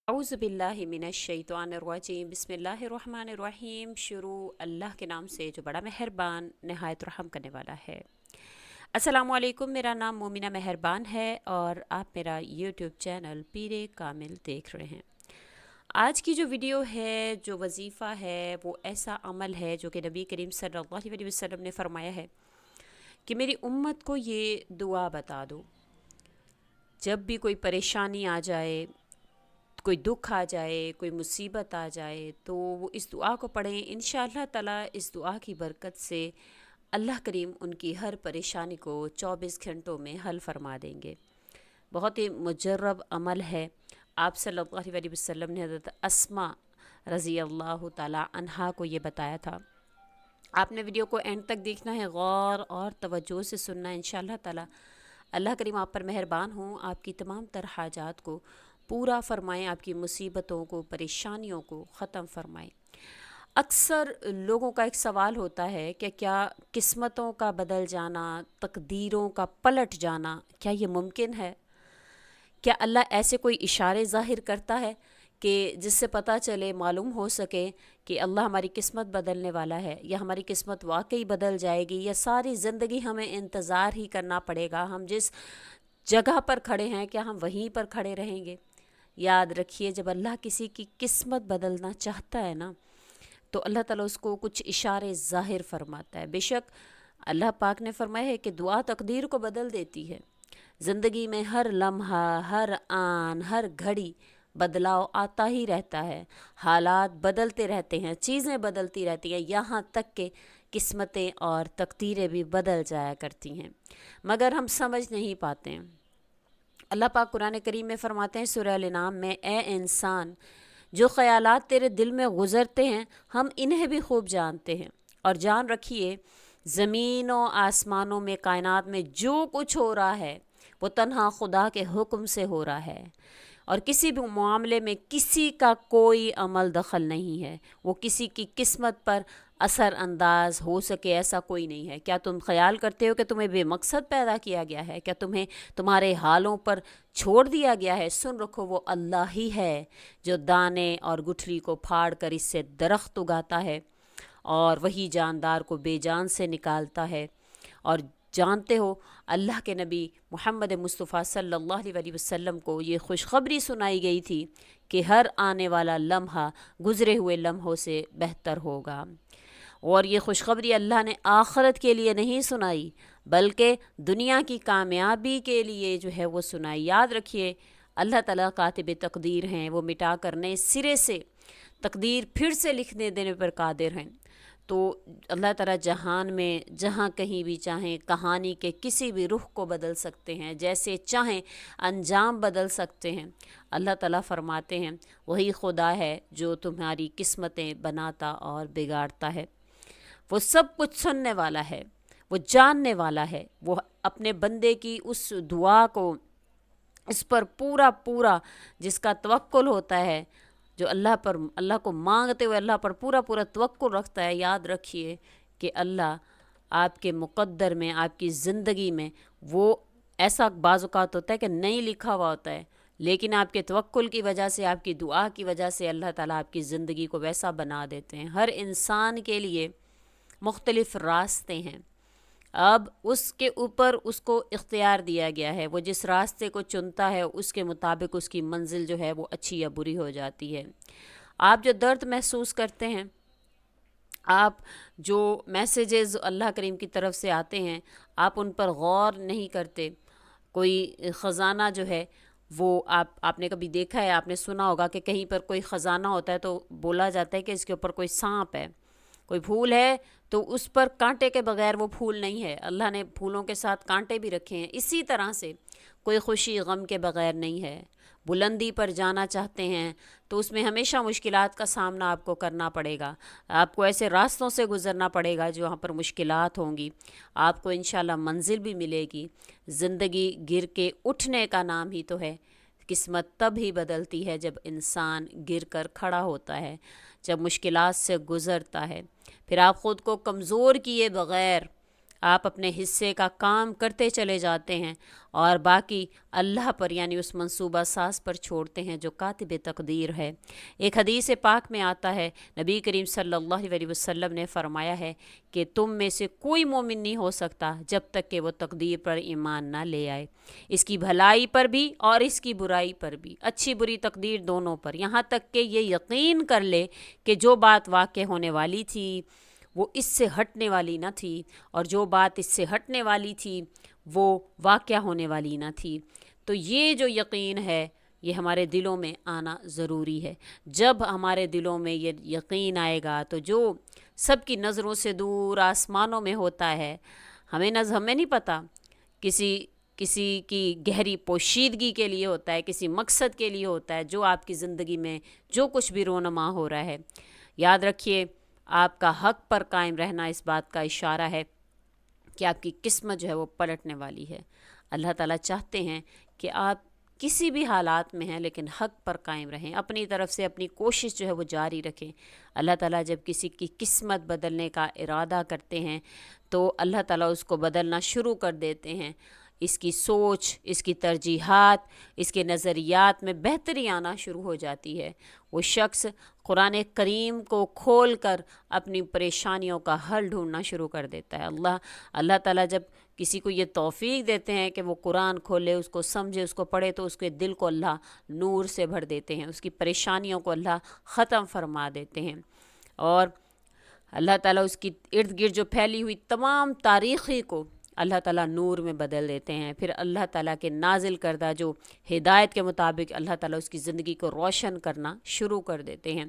औज़ुबिल्लाहिमिनश्शैतानिर्रजीम बिस्मिल्लाहिर्रहमानिर्रहीम। शुरू अल्लाह के नाम से जो बड़ा मेहरबान नहायत रहम करने वाला है। अस्सलामु अलैकुम। मेरा नाम मोमिना मेहरबान है और आप मेरा यूट्यूब चैनल पीरे कामिल देख रहे हैं। आज की जो वीडियो है, जो वजीफ़ा है, वो ऐसा अमल है जो कि नबी करीम सल्लल्लाहु अलैहि वसल्लम ने फ़रमाया है कि मेरी उम्मत को ये दुआ बता दो। जब भी कोई परेशानी आ जाए, कोई दुख आ जाए, कोई मुसीबत आ जाए, तो वो इस दुआ को पढ़ें। इंशाअल्लाह ताला इस दुआ की बरकत से अल्लाह करीम उनकी हर परेशानी को 24 घंटों में हल फरमा देंगे। बहुत ही मुजर्रब अमल है। आप सल्लल्लाहु अलैहि वसल्लम ने हज़रत अस्मा रज़ी अल्लाह ताला अन्हा को ये बताया था। आपने वीडियो को एंड तक देखना है, गौर और तवज्जो से सुनना है। इंशाअल्लाह ताला अल्लाह करीम आप पर मेहरबान हों, आपकी तमाम तरह हाजात को पूरा फ़रमाएँ, आपकी मुसीबतों को, परेशानियों को ख़त्म फ़रमाएँ। अक्सर लोगों का एक सवाल होता है कि क्या किस्मतों का बदल जाना, तकदीरों का पलट जाना, क्या ये मुमकिन है? क्या अल्लाह ऐसे कोई इशारे ज़ाहिर करता है कि जिससे पता चले, मालूम हो सके कि अल्लाह हमारी किस्मत बदलने वाला है, या हमारी किस्मत वाकई बदल जाएगी, या सारी ज़िंदगी हमें इंतज़ार ही करना पड़ेगा? हम जिस जगह पर खड़े हैं, क्या हम वहीं पर खड़े रहेंगे? याद रखिए, जब अल्लाह किसी की किस्मत बदलना चाहता है ना, तो अल्लाह ताला उसको कुछ इशारे ज़ाहिर फरमाता है। बेशक अल्लाह पाक ने फरमाया है कि दुआ तकदीर को बदल देती है। ज़िंदगी में हर लम्हा, हर आन, हर घड़ी बदलाव आता ही रहता है। हालात बदलते रहते हैं, चीज़ें बदलती रहती हैं, यहाँ तक कि किस्मतें और तकदीरें भी बदल जाया करती हैं, मगर हम समझ नहीं पाते हैं। अल्लाह पाक कुरान करीम में फ़रमाते हैं सूरह अल-इनाम में, ए इंसान, जो ख़यालात तेरे दिल में गुज़रते हैं हम इन्हें भी खूब जानते हैं। और जान रखिए, ज़मीनों आसमानों में, कायनात में जो कुछ हो रहा है वो तन्हा खुदा के हुक्म से हो रहा है, और किसी भी मामले में किसी का कोई अमल दखल नहीं है। वो किसी की किस्मत पर असर अंदाज हो सके ऐसा कोई नहीं है। क्या तुम ख्याल करते हो कि तुम्हें बेमकसद पैदा किया गया है? क्या तुम्हें तुम्हारे हालों पर छोड़ दिया गया है? सुन रखो, वो अल्लाह ही है जो दाने और गुठली को फाड़ कर इससे दरख्त उगाता है, और वही जानदार को बेजान से निकालता है। और जानते हो, अल्लाह के नबी मोहम्मद मुस्तफ़ा सल्लल्लाहु अलैहि वसल्लम को ये खुशखबरी सुनाई गई थी कि हर आने वाला लम्हा गुज़रे हुए लम्हों से बेहतर होगा। और ये खुशखबरी अल्लाह ने आखरत के लिए नहीं सुनाई, बल्कि दुनिया की कामयाबी के लिए जो है वो सुनाई। याद रखिए, अल्लाह ताला कातिब तकदीर हैं, वो मिटा कर नए सिरे से तकदीर फिर से लिखने देने पर कादिर हैं। तो अल्लाह ताला जहान में जहाँ कहीं भी चाहें कहानी के किसी भी रुख को बदल सकते हैं, जैसे चाहें अंजाम बदल सकते हैं। अल्लाह ताला फरमाते हैं, वही खुदा है जो तुम्हारी किस्मतें बनाता और बिगाड़ता है। वो सब कुछ सुनने वाला है, वो जानने वाला है। वो अपने बंदे की उस दुआ को, इस पर पूरा पूरा जिसका तवक्कुल होता है, जो अल्लाह पर, अल्लाह को मांगते हुए अल्लाह पर पूरा पूरा तवक्कुल रखता है, याद रखिए कि अल्लाह आपके मुक़द्दर में, आपकी ज़िंदगी में, वो ऐसा बाज़ औक़ात होता है कि नहीं लिखा हुआ होता है, लेकिन आपके तवक्कुल की वजह से, आपकी दुआ की वजह से अल्लाह ताला आपकी ज़िंदगी को वैसा बना देते हैं। हर इंसान के लिए मुख्तलिफ़ रास्ते हैं। अब उसके ऊपर उसको इख्तियार दिया गया है, वो जिस रास्ते को चुनता है उसके मुताबिक उसकी मंजिल जो है वो अच्छी या बुरी हो जाती है। आप जो दर्द महसूस करते हैं, आप जो मैसेजेस अल्लाह करीम की तरफ से आते हैं, आप उन पर गौर नहीं करते। कोई ख़जाना जो है वो आपने कभी देखा है, आपने सुना होगा कि कहीं पर कोई ख़जाना होता है तो बोला जाता है कि इसके ऊपर कोई सांप है। कोई फूल है तो उस पर कांटे के बगैर वो फूल नहीं है, अल्लाह ने फूलों के साथ कांटे भी रखे हैं। इसी तरह से कोई खुशी गम के बगैर नहीं है। बुलंदी पर जाना चाहते हैं तो उसमें हमेशा मुश्किलात का सामना आपको करना पड़ेगा। आपको ऐसे रास्तों से गुज़रना पड़ेगा जो वहाँ पर मुश्किलात होंगी। आपको इंशाल्लाह मंजिल भी मिलेगी। ज़िंदगी गिर के उठने का नाम ही तो है। किस्मत तब ही बदलती है जब इंसान गिर कर खड़ा होता है, जब मुश्किलात से गुज़रता है। फिर आप ख़ुद को कमज़ोर किए बग़ैर آپ اپنے حصے کا کام کرتے چلے جاتے ہیں اور باقی اللہ پر یعنی اس منصوبہ ساز پر چھوڑتے ہیں جو کاتب تقدیر ہے۔ ایک حدیث پاک میں آتا ہے، نبی کریم صلی اللہ علیہ وسلم نے فرمایا ہے کہ تم میں سے کوئی مومن نہیں ہو سکتا جب تک کہ وہ تقدیر پر ایمان نہ لے آئے، اس کی بھلائی پر بھی اور اس کی برائی پر بھی، اچھی بری تقدیر دونوں پر، یہاں تک کہ یہ یقین کر لے کہ جو بات واقع ہونے والی تھی وہ اس سے ہٹنے والی نہ تھی، اور جو بات اس سے ہٹنے والی تھی وہ واقع ہونے والی نہ تھی۔ تو یہ جو یقین ہے یہ ہمارے دلوں میں آنا ضروری ہے۔ جب ہمارے دلوں میں یہ یقین آئے گا تو جو سب کی نظروں سے دور آسمانوں میں ہوتا ہے، ہمیں نہیں پتہ، کسی کی گہری پوشیدگی کے لیے ہوتا ہے، کسی مقصد کے لیے ہوتا ہے، جو آپ کی زندگی میں جو کچھ بھی رونما ہو رہا ہے، یاد رکھیے آپ کا حق پر قائم رہنا اس بات کا اشارہ ہے کہ آپ کی قسمت جو ہے وہ پلٹنے والی ہے۔ اللہ تعالیٰ چاہتے ہیں کہ آپ کسی بھی حالات میں ہیں لیکن حق پر قائم رہیں، اپنی طرف سے اپنی کوشش جو ہے وہ جاری رکھیں۔ اللہ تعالیٰ جب کسی کی قسمت بدلنے کا ارادہ کرتے ہیں تو اللہ تعالیٰ اس کو بدلنا شروع کر دیتے ہیں، اس کی سوچ، اس کی ترجیحات، اس کے نظریات میں بہتری آنا شروع ہو جاتی ہے۔ وہ شخص قرآن کریم کو کھول کر اپنی پریشانیوں کا حل ڈھونڈنا شروع کر دیتا ہے۔ اللہ تعالیٰ جب کسی کو یہ توفیق دیتے ہیں کہ وہ قرآن کھولے، اس کو سمجھے، اس کو پڑھے، تو اس کے دل کو اللہ نور سے بھر دیتے ہیں، اس کی پریشانیوں کو اللہ ختم فرما دیتے ہیں، اور اللہ تعالیٰ اس کی ارد گرد جو پھیلی ہوئی تمام تاریخی کو اللہ تعالیٰ نور میں بدل دیتے ہیں۔ پھر اللہ تعالیٰ کے نازل کردہ جو ہدایت کے مطابق اللہ تعالیٰ اس کی زندگی کو روشن کرنا شروع کر دیتے ہیں،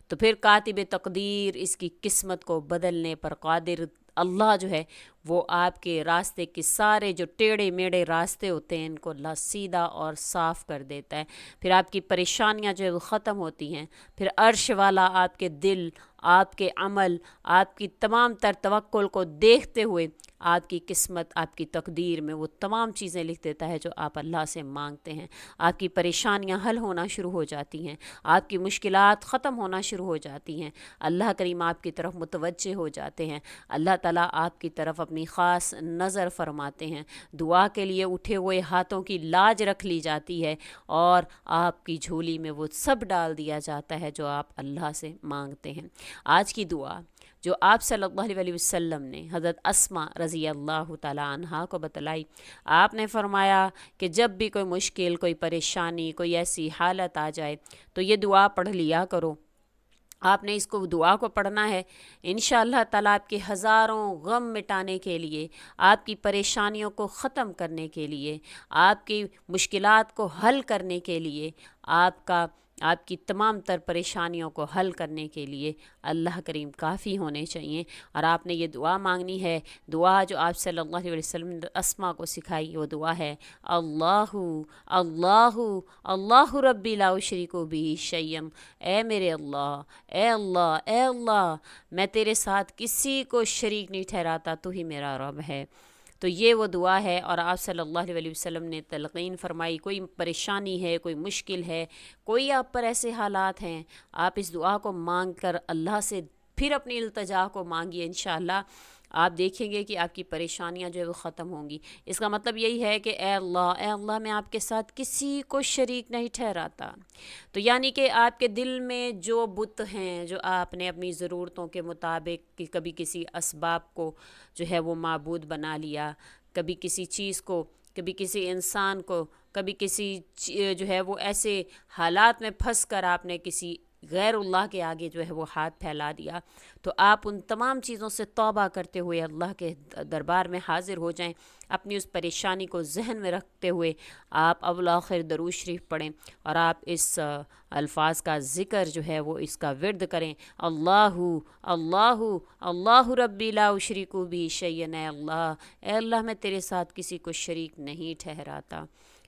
تو پھر کاتب تقدیر اس کی قسمت کو بدلنے پر قادر اللہ جو ہے وہ آپ کے راستے کے سارے جو ٹیڑھے میڑھے راستے ہوتے ہیں ان کو اللہ سیدھا اور صاف کر دیتا ہے۔ پھر آپ کی پریشانیاں جو ہے وہ ختم ہوتی ہیں، پھر عرش والا آپ کے دل، آپ کے عمل، آپ کی تمام تر توکل کو دیکھتے ہوئے آپ کی قسمت، آپ کی تقدیر میں وہ تمام چیزیں لکھ دیتا ہے جو آپ اللہ سے مانگتے ہیں۔ آپ کی پریشانیاں حل ہونا شروع ہو جاتی ہیں، آپ کی مشکلات ختم ہونا شروع ہو جاتی ہیں، اللہ کریم آپ کی طرف متوجہ ہو جاتے ہیں، اللہ تعالیٰ آپ کی طرف اپنی خاص نظر فرماتے ہیں، دعا کے لیے اٹھے ہوئے ہاتھوں کی لاج رکھ لی جاتی ہے، اور آپ کی جھولی میں وہ سب ڈال دیا جاتا ہے جو آپ اللہ سے مانگتے ہیں۔ آج کی دعا جو آپ صلی اللہ علیہ وسلم نے حضرت اسماء رضی اللہ تعالیٰ عنہا کو بتلائی، آپ نے فرمایا کہ جب بھی کوئی مشکل، کوئی پریشانی، کوئی ایسی حالت آ جائے تو یہ دعا پڑھ لیا کرو۔ آپ نے اس کو دعا کو پڑھنا ہے، انشاءاللہ تعالیٰ آپ کے ہزاروں غم مٹانے کے لیے، آپ کی پریشانیوں کو ختم کرنے کے لیے، آپ کی مشکلات کو حل کرنے کے لیے، آپ کی تمام تر پریشانیوں کو حل کرنے کے لیے اللہ کریم کافی ہونے چاہیے۔ اور آپ نے یہ دعا مانگنی ہے، دعا جو آپ صلی اللہ علیہ وسلم نے اسما کو سکھائی، وہ دعا ہے اللہ اللہ اللہ ربی لا اشرک بہ شیئا، اے میرے اللہ، اے اللہ، اے اللہ، میں تیرے ساتھ کسی کو شریک نہیں ٹھہراتا، تو ہی میرا رب ہے۔ تو یہ وہ دعا ہے، اور آپ صلی اللہ علیہ وسلم نے تلقین فرمائی، کوئی پریشانی ہے، کوئی مشکل ہے، کوئی آپ پر ایسے حالات ہیں، آپ اس دعا کو مانگ کر اللہ سے پھر اپنی التجا کو مانگیے، انشاءاللہ آپ دیکھیں گے کہ آپ کی پریشانیاں جو ہے وہ ختم ہوں گی۔ اس کا مطلب یہی ہے کہ اے اللہ میں آپ کے ساتھ کسی کو شریک نہیں ٹھہراتا۔ تو یعنی کہ آپ کے دل میں جو بت ہیں، جو آپ نے اپنی ضرورتوں کے مطابق کبھی کسی اسباب کو جو ہے وہ معبود بنا لیا، کبھی کسی چیز کو، کبھی کسی انسان کو، کبھی کسی جو ہے وہ ایسے حالات میں پھنس کر آپ نے کسی غیر اللہ کے آگے جو ہے وہ ہاتھ پھیلا دیا، تو آپ ان تمام چیزوں سے توبہ کرتے ہوئے اللہ کے دربار میں حاضر ہو جائیں، اپنی اس پریشانی کو ذہن میں رکھتے ہوئے آپ اول آخر درود شریف پڑھیں، اور آپ اس الفاظ کا ذکر جو ہے وہ اس کا ورد کریں، اللہ اللہ اللہ ربی لا اشرک بہ شیئا، اے اللہ میں تیرے ساتھ کسی کو شریک نہیں ٹھہراتا۔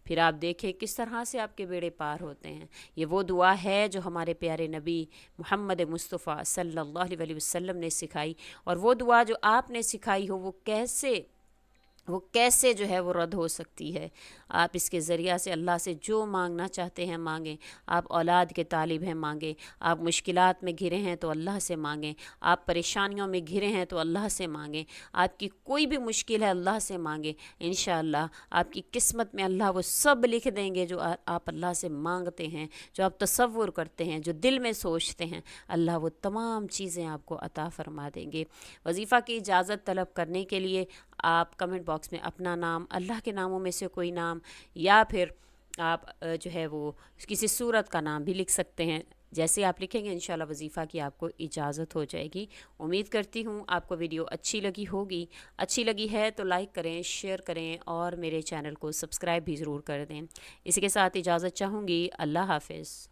پھر آپ دیکھیں کس طرح سے آپ کے بیڑے پار ہوتے ہیں۔ یہ وہ دعا ہے جو ہمارے پیارے نبی محمد مصطفیٰ صلی اللہ علیہ وسلم نے سکھائی، اور وہ دعا جو آپ نے سکھائی ہو وہ کیسے वो कैसे जो है वो रद्द हो सकती है। आप इसके ज़रिया से अल्लाह से जो मांगना चाहते हैं मांगें। आप औलाद के तालिब हैं मांगें। आप मुश्किलात में घिरे हैं तो अल्लाह से मांगें। आप परेशानियों में घिरे हैं तो अल्लाह से मांगें। आपकी कोई भी मुश्किल है अल्लाह से मांगें। इंशाअल्लाह आपकी किस्मत में अल्लाह वो सब लिख देंगे जो आप अल्लाह से मांगते हैं, जो आप तसव्वुर करते हैं, जो दिल में सोचते हैं, अल्लाह वो तमाम चीज़ें आपको अता फ़रमा देंगे। वज़ीफ़ा की इजाज़त तलब करने के लिए आप कमेंट बॉक्स में अपना नाम, अल्लाह के नामों में से कोई नाम, या फिर आप जो है वो किसी सूरत का नाम भी लिख सकते हैं। जैसे आप लिखेंगे इंशाल्लाह वज़ीफ़ा की आपको इजाज़त हो जाएगी। उम्मीद करती हूँ आपको वीडियो अच्छी लगी होगी। अच्छी लगी है तो लाइक करें, शेयर करें और मेरे चैनल को सब्सक्राइब भी ज़रूर कर दें। इसी के साथ इजाज़त चाहूँगी। अल्लाह हाफ़िज़।